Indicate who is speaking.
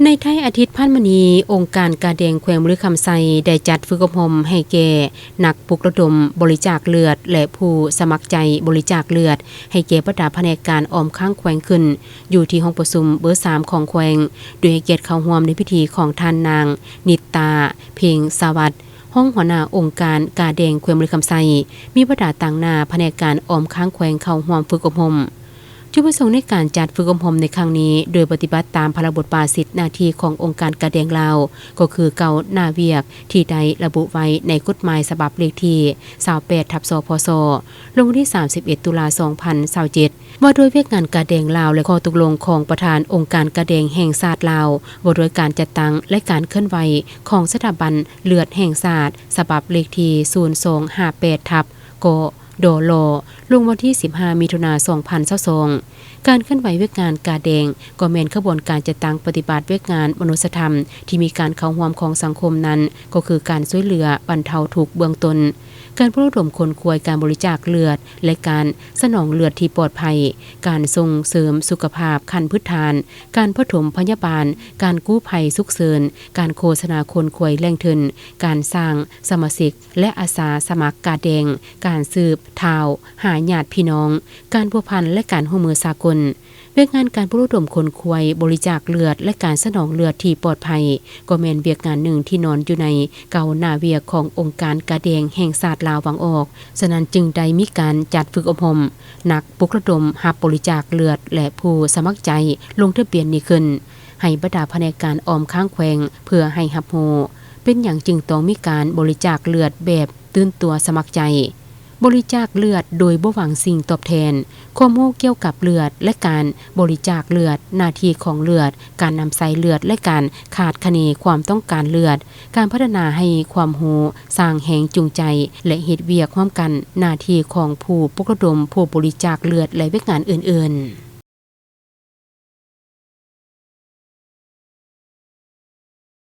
Speaker 1: ในไทยอาทิตย์พันมณีองค์การกาแดงแขวงบริคำไซได้จัดฝึกอบรมให้แก่นักปลุกระดมบริจาคเลือดและผู้สมัครใจบริจาคเลือดให้แก่บรรดาแผนกการออมข้างแขวงขึ้นอยู่ที่ห้องประชุมเบอร์3ของแขวงโดยให้เกียรติเข้าร่วมในพิธีของท่านนางนิตาเพ็งสวัสดิ์ห้องหัวหน้าองค์การกาแดงแขวงบริคำไซมีบรรดาต่างหน้าแผนกการออมข้างแขวงเข้าร่วมฝึกอบรมจุดประสงค์ในการจัดฝึกอบรมในครั้งนี้โดยปฏิบัติตามพระราชบทบาทสิทธิหน้าที่ขององค์การกาแดงลาวก็คือเก่าหน้าเวียกที่ได้ระบุไว้ในกฎหมายฉบับเลขที่28/สพสลงวันที่31ตุลา2027ว่าโดยเวียกงานกาแดงลาวและข้อตกลงของประธานองค์การกาแดงแห่งชาติลาวว่าโดยการจัดตั้งและการเคลื่อนไหวของสถาบันเลือดแห่งชาติฉบับเลขที่0258/กโดโลลงวันที่15มิถุนายน2022การเคลื่อนไหวเวียกงานกาแดงก็แม่นขบวนการจัดตั้งปฏิบัติเวียกงานมนุษยธรรมที่มีการเข้าร่วมของสังคมนั้นก็คือการช่วยเหลือบรรเทาทุกข์เบื้องต้นการปลุกระดมคนควรการบริจาคเลือดและการสนองเลือดที่ปลอดภัยการส่งเสริมสุขภาพขั้นพื้นฐานการปฐมพยาบาลการกู้ภัยฉุกเฉินการโฆษณาคนควรแรงทึนการสร้างสมาชิกและอาสาสมัครกาแดงการสืบข่าวหาญาติพี่น้องการพัวพันและการร่วมมือสากลเวียกงานการปลุกระดมคนควรบริจาคเลือดและการสนองเลือดที่ปลอดภัยก็แม่นเวียกงานหนึ่งที่นอนอยู่ในเก่าหน้าเวียกขององค์การกาแดงแห่งชาติลาววังออกฉะนั้นจึงได้มีการจัดฝึกอบรมนักปลุกระดมรับบริจาคเลือดและผู้สมัครใจลงทะเบียนนี้ขึ้นให้บรรดาแผนกการออมข้างแขวงเพื่อให้รับรู้เป็นอย่างจึงต้องมีการบริจาคเลือดแบบตื่นตัวสมัครใจบริจาคเลือดโดยบ่หวังสิ่งตอบแทนข้อมูลเกี่ยวกับเลือดและการบริจาคเลือดหน้าที่ของเลือดการนำใส่เลือดและการขาดคะเนความต้องการเลือดการพัฒนาให้ความรู้สร้างแรงจูงใจและเฮ็ดเวียกร่วมกันหน้าที่ของผู้ปลุกระดมผู้บริจาคเลือดและเวียกงานอื่นๆ